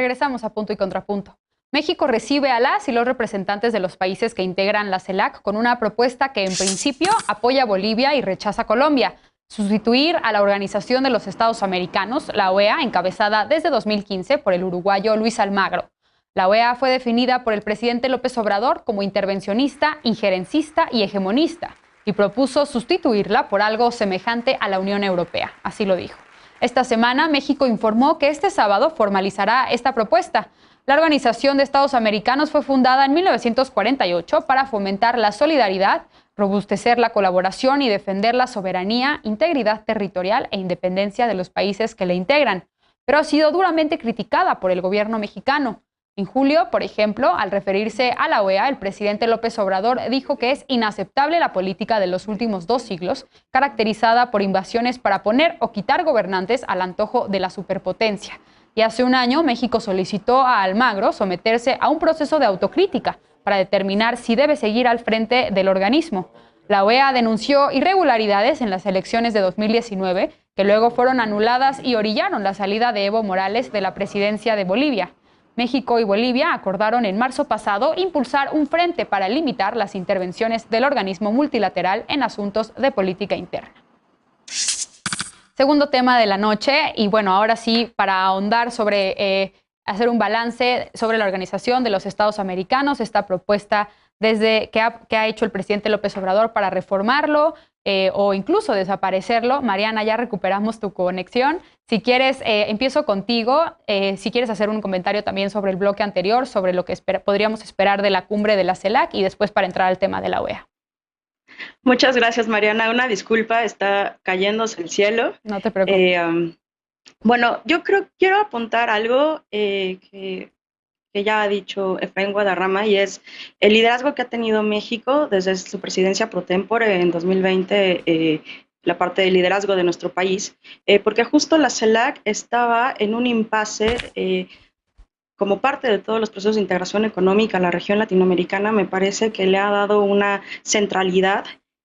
Regresamos a Punto y Contrapunto. México recibe a las y los representantes de los países que integran la CELAC con una propuesta que en principio apoya a Bolivia y rechaza a Colombia. Sustituir a la Organización de los Estados Americanos, la OEA, encabezada desde 2015 por el uruguayo Luis Almagro. La OEA fue definida por el presidente López Obrador como intervencionista, injerencista y hegemonista, y propuso sustituirla por algo semejante a la Unión Europea. Así lo dijo. Esta semana, México informó que este sábado formalizará esta propuesta. La Organización de Estados Americanos fue fundada en 1948 para fomentar la solidaridad, robustecer la colaboración y defender la soberanía, integridad territorial e independencia de los países que la integran, pero ha sido duramente criticada por el gobierno mexicano. En julio, por ejemplo, al referirse a la OEA, el presidente López Obrador dijo que es inaceptable la política de los últimos 2 siglos, caracterizada por invasiones para poner o quitar gobernantes al antojo de la superpotencia. Y hace un año, México solicitó a Almagro someterse a un proceso de autocrítica para determinar si debe seguir al frente del organismo. La OEA denunció irregularidades en las elecciones de 2019, que luego fueron anuladas y orillaron la salida de Evo Morales de la presidencia de Bolivia. México y Bolivia acordaron en marzo pasado impulsar un frente para limitar las intervenciones del organismo multilateral en asuntos de política interna. Segundo tema de la noche, y bueno, ahora sí, para ahondar sobre, hacer un balance sobre la Organización de los Estados Americanos, esta propuesta desde que ha hecho el presidente López Obrador para reformarlo o incluso desaparecerlo. Mariana, ya recuperamos tu conexión. Si quieres, empiezo contigo. Si quieres hacer un comentario también sobre el bloque anterior, sobre lo que podríamos esperar de la cumbre de la CELAC y después para entrar al tema de la OEA. Muchas gracias, Mariana. Una disculpa, está cayéndose el cielo. No te preocupes. Bueno, yo quiero apuntar algo que ya ha dicho Efraín Guadarrama, y es el liderazgo que ha tenido México desde su presidencia pro tempore en 2020, la parte de liderazgo de nuestro país, porque justo la CELAC estaba en un impasse como parte de todos los procesos de integración económica a la región latinoamericana. Me parece que le ha dado una centralidad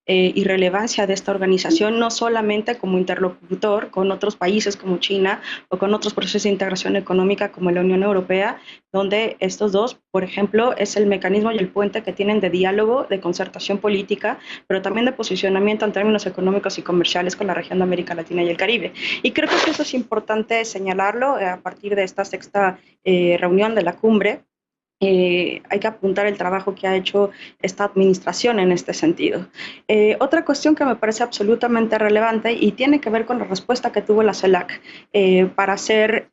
y relevancia de esta organización, no solamente como interlocutor con otros países como China o con otros procesos de integración económica como la Unión Europea, donde estos dos, por ejemplo, es el mecanismo y el puente que tienen de diálogo, de concertación política, pero también de posicionamiento en términos económicos y comerciales con la región de América Latina y el Caribe. Y creo que eso es importante señalarlo a partir de esta sexta reunión de la cumbre. Hay que apuntar el trabajo que ha hecho esta administración en este sentido. Otra cuestión que me parece absolutamente relevante y tiene que ver con la respuesta que tuvo la CELAC para hacer,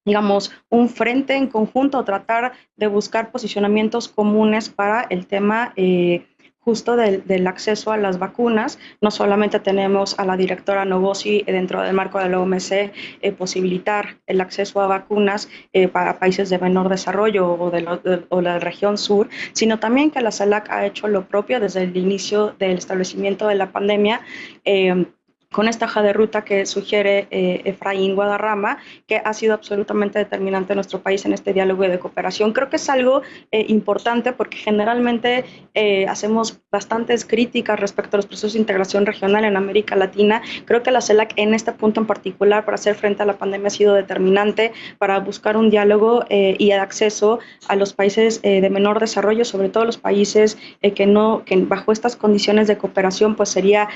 digamos, un frente en conjunto o tratar de buscar posicionamientos comunes para el tema justo del acceso a las vacunas. No solamente tenemos a la directora Novosi dentro del marco de la OMC posibilitar el acceso a vacunas para países de menor desarrollo o la región sur, sino también que la CELAC ha hecho lo propio desde el inicio del establecimiento de la pandemia, con esta hoja de ruta que sugiere Efraín Guadarrama, que ha sido absolutamente determinante en nuestro país en este diálogo de cooperación. Creo que es algo importante porque generalmente hacemos bastantes críticas respecto a los procesos de integración regional en América Latina. Creo que la CELAC en este punto en particular para hacer frente a la pandemia ha sido determinante para buscar un diálogo y acceso a los países de menor desarrollo, sobre todo los países que bajo estas condiciones de cooperación pues sería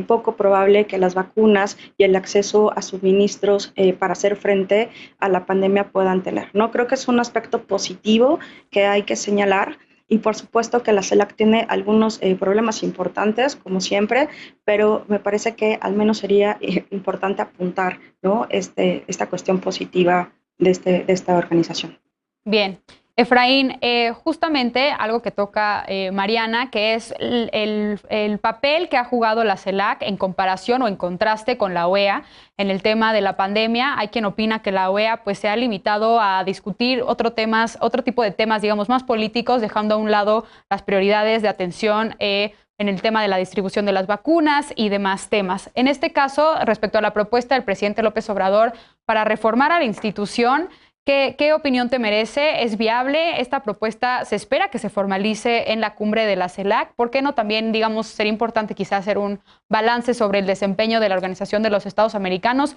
poco probable que las vacunas y el acceso a suministros para hacer frente a la pandemia puedan tener, ¿no? Creo que es un aspecto positivo que hay que señalar. Y por supuesto que la CELAC tiene algunos problemas importantes, como siempre, pero me parece que al menos sería importante apuntar, ¿no? Esta cuestión positiva de esta organización. Bien. Efraín, justamente algo que toca Mariana, que es el papel que ha jugado la CELAC en comparación o en contraste con la OEA en el tema de la pandemia. Hay quien opina que la OEA pues, se ha limitado a discutir otro tipo de temas, digamos, más políticos, dejando a un lado las prioridades de atención en el tema de la distribución de las vacunas y demás temas. En este caso, respecto a la propuesta del presidente López Obrador para reformar a la institución, ¿qué opinión te merece? ¿Es viable? ¿Esta propuesta se espera que se formalice en la cumbre de la CELAC? ¿Por qué no también, digamos, sería importante quizás hacer un balance sobre el desempeño de la Organización de los Estados Americanos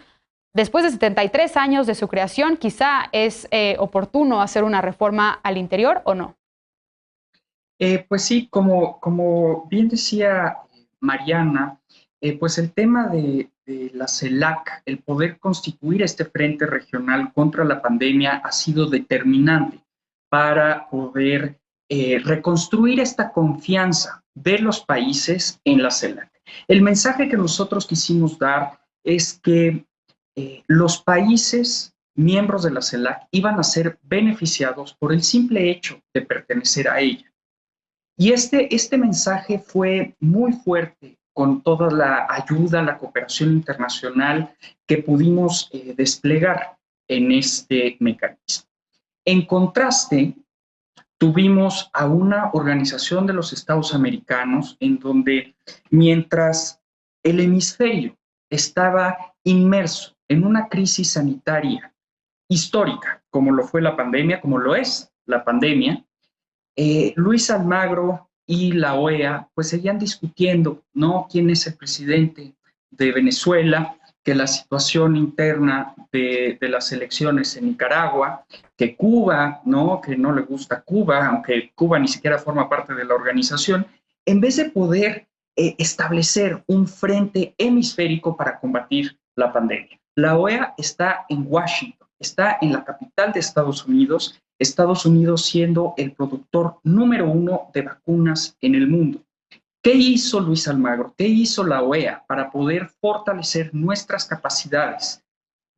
Después de 73 años de su creación, quizá es oportuno hacer una reforma al interior, ¿o no? Pues sí, como bien decía Mariana, pues el tema de la CELAC, el poder constituir este frente regional contra la pandemia ha sido determinante para poder reconstruir esta confianza de los países en la CELAC. El mensaje que nosotros quisimos dar es que los países miembros de la CELAC iban a ser beneficiados por el simple hecho de pertenecer a ella. Y este mensaje fue muy fuerte con toda la ayuda, la cooperación internacional que pudimos desplegar en este mecanismo. En contraste, tuvimos a una organización de los Estados Americanos en donde mientras el hemisferio estaba inmerso en una crisis sanitaria histórica, como lo fue la pandemia, como lo es la pandemia, Luis Almagro y la OEA pues seguían discutiendo, ¿no? ¿Quién es el presidente de Venezuela? Que la situación interna de las elecciones en Nicaragua, que Cuba, ¿no? Que no le gusta Cuba, aunque Cuba ni siquiera forma parte de la organización, en vez de poder establecer un frente hemisférico para combatir la pandemia. La OEA está en Washington, está en la capital de Estados Unidos siendo el productor número 1 de vacunas en el mundo. ¿Qué hizo Luis Almagro? ¿Qué hizo la OEA para poder fortalecer nuestras capacidades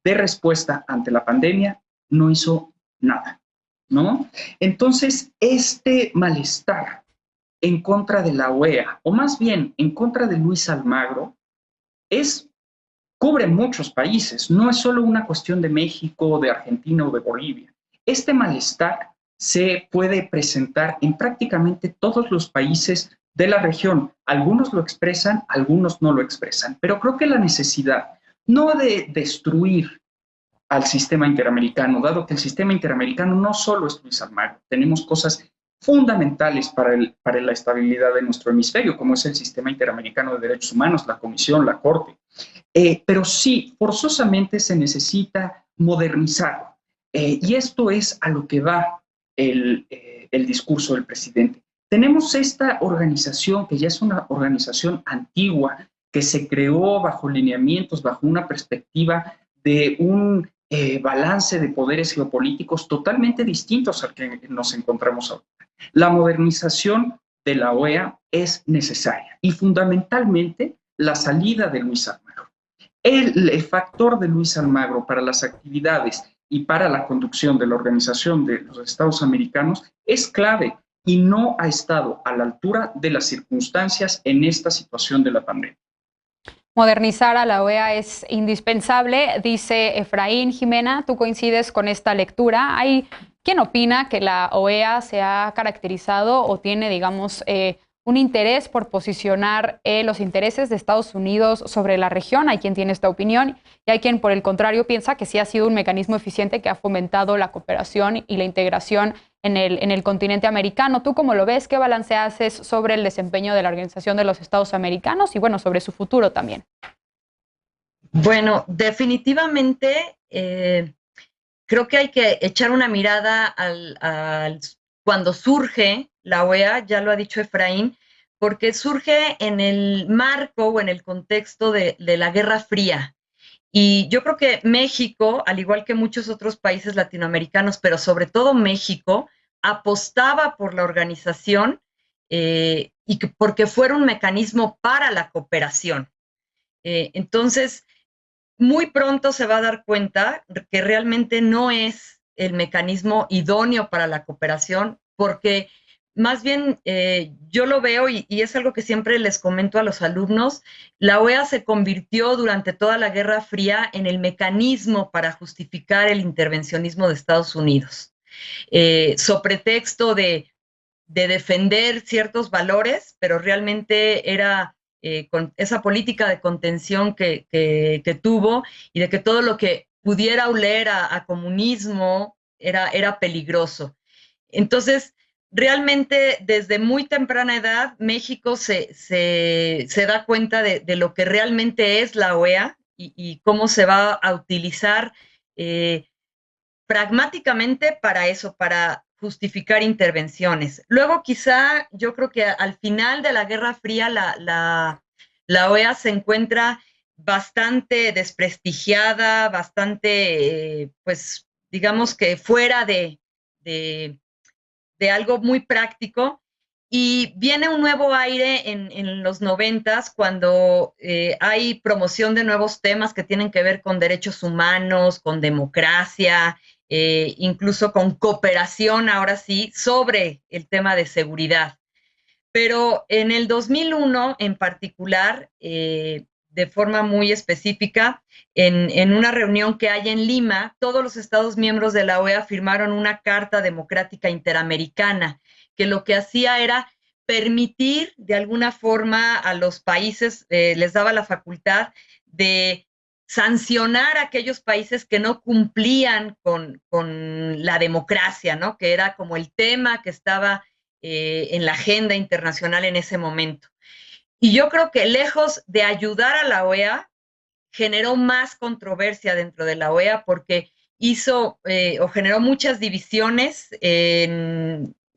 de respuesta ante la pandemia? No hizo nada, ¿no? Entonces, este malestar en contra de la OEA, o más bien en contra de Luis Almagro, cubre muchos países, no es solo una cuestión de México, de Argentina o de Bolivia. Este malestar se puede presentar en prácticamente todos los países de la región. Algunos lo expresan, algunos no lo expresan, pero creo que la necesidad no de destruir al sistema interamericano, dado que el sistema interamericano no solo es Luis Almagro, tenemos cosas fundamentales para la estabilidad de nuestro hemisferio, como es el sistema interamericano de derechos humanos, la Comisión, la Corte. Pero sí, forzosamente se necesita modernizarlo. Y esto es a lo que va el discurso del presidente. Tenemos esta organización, que ya es una organización antigua, que se creó bajo lineamientos, bajo una perspectiva de un balance de poderes geopolíticos totalmente distintos al que nos encontramos ahora. La modernización de la OEA es necesaria y fundamentalmente la salida de Luis Almagro. El factor de Luis Almagro para las actividades y para la conducción de la Organización de los Estados Americanos es clave y no ha estado a la altura de las circunstancias en esta situación de la pandemia. Modernizar a la OEA es indispensable, dice Efraín. Jimena, ¿tú coincides con esta lectura? Hay quien opina que la OEA se ha caracterizado o tiene, digamos, un interés por posicionar los intereses de Estados Unidos sobre la región. Hay quien tiene esta opinión y hay quien, por el contrario, piensa que sí ha sido un mecanismo eficiente que ha fomentado la cooperación y la integración en el continente americano. ¿Tú cómo lo ves? ¿Qué balance haces sobre el desempeño de la Organización de los Estados Americanos y, bueno, sobre su futuro también? Bueno, definitivamente creo que hay que echar una mirada cuando surge la OEA, ya lo ha dicho Efraín, porque surge en el marco o en el contexto de la Guerra Fría. Y yo creo que México, al igual que muchos otros países latinoamericanos, pero sobre todo México, apostaba por la organización porque fuera un mecanismo para la cooperación. Entonces, muy pronto se va a dar cuenta que realmente no es el mecanismo idóneo para la cooperación, porque más bien yo lo veo y es algo que siempre les comento a los alumnos, la OEA se convirtió durante toda la Guerra Fría en el mecanismo para justificar el intervencionismo de Estados Unidos, sobre pretexto de defender ciertos valores, pero realmente era con esa política de contención que tuvo y de que todo lo que pudiera oler a comunismo era peligroso. Entonces, realmente desde muy temprana edad México se da cuenta de lo que realmente es la OEA y cómo se va a utilizar pragmáticamente para eso, para justificar intervenciones. Luego, quizá, yo creo que al final de la Guerra Fría, la OEA se encuentra bastante desprestigiada, bastante, pues, digamos que fuera de, de algo muy práctico. Y viene un nuevo aire en los 90 cuando hay promoción de nuevos temas que tienen que ver con derechos humanos, con democracia, incluso con cooperación, ahora sí, sobre el tema de seguridad. Pero en el 2001 en particular, de forma muy específica, en una reunión que hay en Lima, todos los Estados miembros de la OEA firmaron una Carta Democrática Interamericana, que lo que hacía era permitir de alguna forma a los países, les daba la facultad de sancionar a aquellos países que no cumplían con la democracia, ¿no? Que era como el tema que estaba en la agenda internacional en ese momento. Y yo creo que lejos de ayudar a la OEA, generó más controversia dentro de la OEA porque hizo o generó muchas divisiones,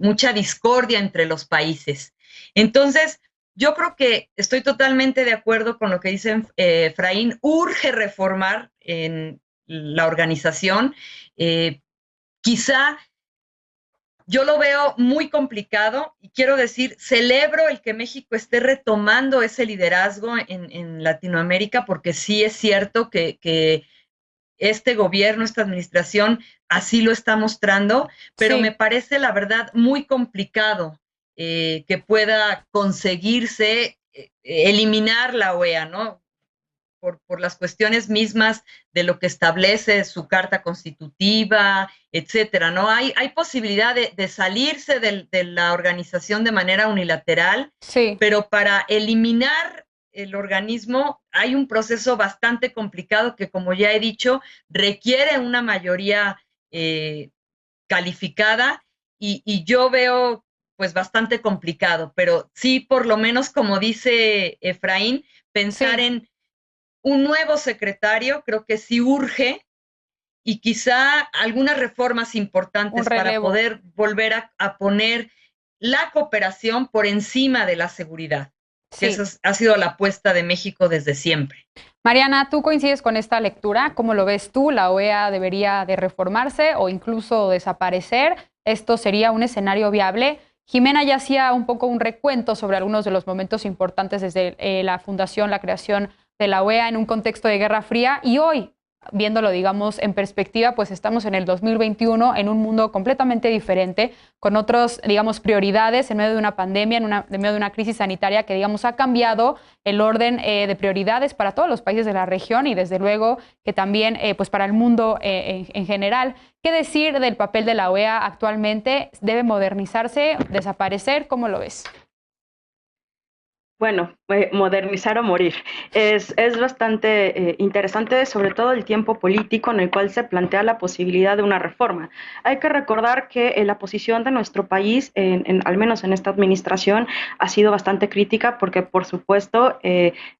mucha discordia entre los países. Entonces, yo creo que estoy totalmente de acuerdo con lo que dice Efraín, urge reformar en la organización. Quizá yo lo veo muy complicado y quiero decir, celebro el que México esté retomando ese liderazgo en Latinoamérica, porque sí es cierto que este gobierno, esta administración, así lo está mostrando, pero me Sí. parece, la verdad, muy complicado que pueda conseguirse eliminar la OEA, ¿no? Por las cuestiones mismas de lo que establece su carta constitutiva, etcétera, ¿no? Hay posibilidad de salirse de la organización de manera unilateral, Sí. pero para eliminar el organismo hay un proceso bastante complicado que, como ya he dicho, requiere una mayoría calificada y yo veo pues bastante complicado, pero sí, por lo menos, como dice Efraín, pensar Sí. en un nuevo secretario, creo que sí urge, y quizá algunas reformas Un importantes para relevo. poder volver a poner la cooperación por encima de la seguridad, que Sí. esa ha sido la apuesta de México desde siempre. Mariana, ¿tú coincides con esta lectura? ¿Cómo lo ves tú? ¿La OEA debería de reformarse o incluso desaparecer? ¿Esto sería un escenario viable? Jimena ya hacía un poco un recuento sobre algunos de los momentos importantes desde la fundación, la creación de la OEA en un contexto de Guerra Fría y hoy, viéndolo, digamos, en perspectiva, pues estamos en el 2021 en un mundo completamente diferente, con otros, digamos, prioridades en medio de una pandemia, en medio de una crisis sanitaria que, digamos, ha cambiado el orden de prioridades para todos los países de la región y desde luego que también pues para el mundo en general. ¿Qué decir del papel de la OEA actualmente? ¿Debe modernizarse, desaparecer? ¿Cómo lo ves? Bueno, modernizar o morir. Es bastante interesante, sobre todo el tiempo político en el cual se plantea la posibilidad de una reforma. Hay que recordar que la posición de nuestro país, al menos en esta administración, ha sido bastante crítica porque, por supuesto,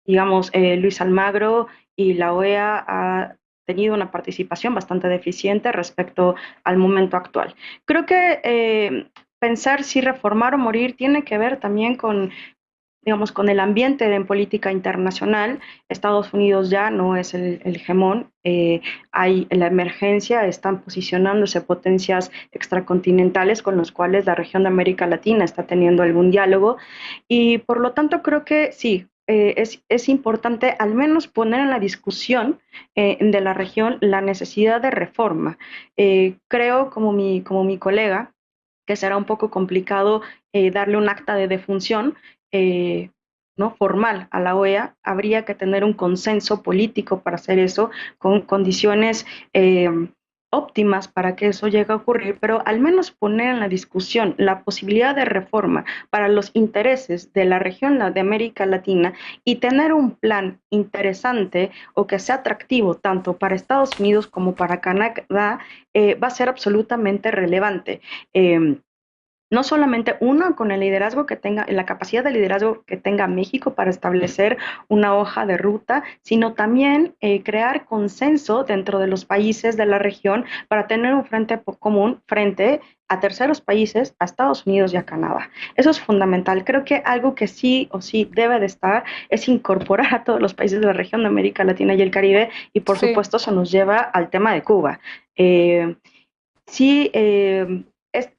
digamos, Luis Almagro y la OEA ha tenido una participación bastante deficiente respecto al momento actual. Creo que pensar si reformar o morir tiene que ver también con, digamos, con el ambiente en política internacional. Estados Unidos ya no es el hegemón, hay la emergencia, están posicionándose potencias extracontinentales con los cuales la región de América Latina está teniendo algún diálogo y por lo tanto creo que sí. Es importante al menos poner en la discusión de la región la necesidad de reforma. Creo, como mi colega, que será un poco complicado darle un acta de defunción, eh, ¿no? Formal a la OEA, habría que tener un consenso político para hacer eso, con condiciones óptimas para que eso llegue a ocurrir, pero al menos poner en la discusión la posibilidad de reforma para los intereses de la región de América Latina y tener un plan interesante o que sea atractivo tanto para Estados Unidos como para Canadá, va a ser absolutamente relevante. no solamente uno, con el liderazgo que tenga, la capacidad de liderazgo que tenga México para establecer una hoja de ruta, sino también crear consenso dentro de los países de la región para tener un frente común frente a terceros países, a Estados Unidos y a Canadá. Eso es fundamental. Creo que algo que sí o sí debe de estar es incorporar a todos los países de la región de América Latina y el Caribe, y por supuesto se nos lleva al tema de Cuba. Sí,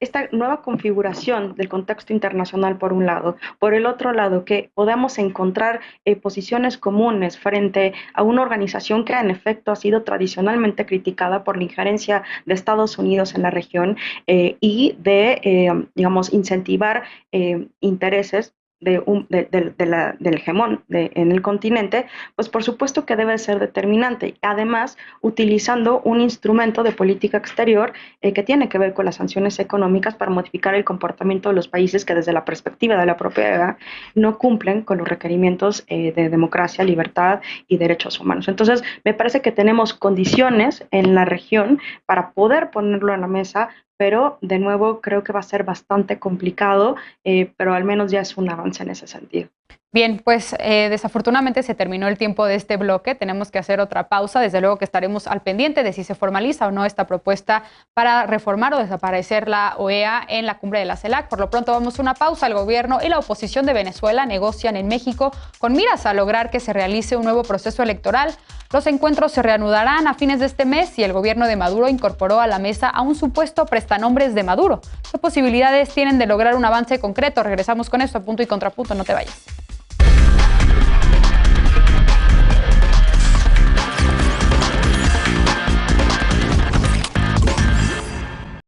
esta nueva configuración del contexto internacional por un lado, por el otro lado que podamos encontrar posiciones comunes frente a una organización que en efecto ha sido tradicionalmente criticada por la injerencia de Estados Unidos en la región y de, digamos, incentivar intereses del hegemón en el continente, pues por supuesto que debe ser determinante. Además, utilizando un instrumento de política exterior que tiene que ver con las sanciones económicas para modificar el comportamiento de los países que desde la perspectiva de la propiedad no cumplen con los requerimientos de democracia, libertad y derechos humanos. Entonces, me parece que tenemos condiciones en la región para poder ponerlo en la mesa, pero de nuevo creo que va a ser bastante complicado, pero al menos ya es un avance en ese sentido. Bien, pues desafortunadamente se terminó el tiempo de este bloque, tenemos que hacer otra pausa, desde luego que estaremos al pendiente de si se formaliza o no esta propuesta para reformar o desaparecer la OEA en la cumbre de la CELAC. Por lo pronto vamos a una pausa, el gobierno y la oposición de Venezuela negocian en México con miras a lograr que se realice un nuevo proceso electoral. Los encuentros se reanudarán a fines de este mes y el gobierno de Maduro incorporó a la mesa a un supuesto prestanombres de Maduro. ¿Qué posibilidades tienen de lograr un avance concreto? Regresamos con esto a Punto y Contrapunto, no te vayas.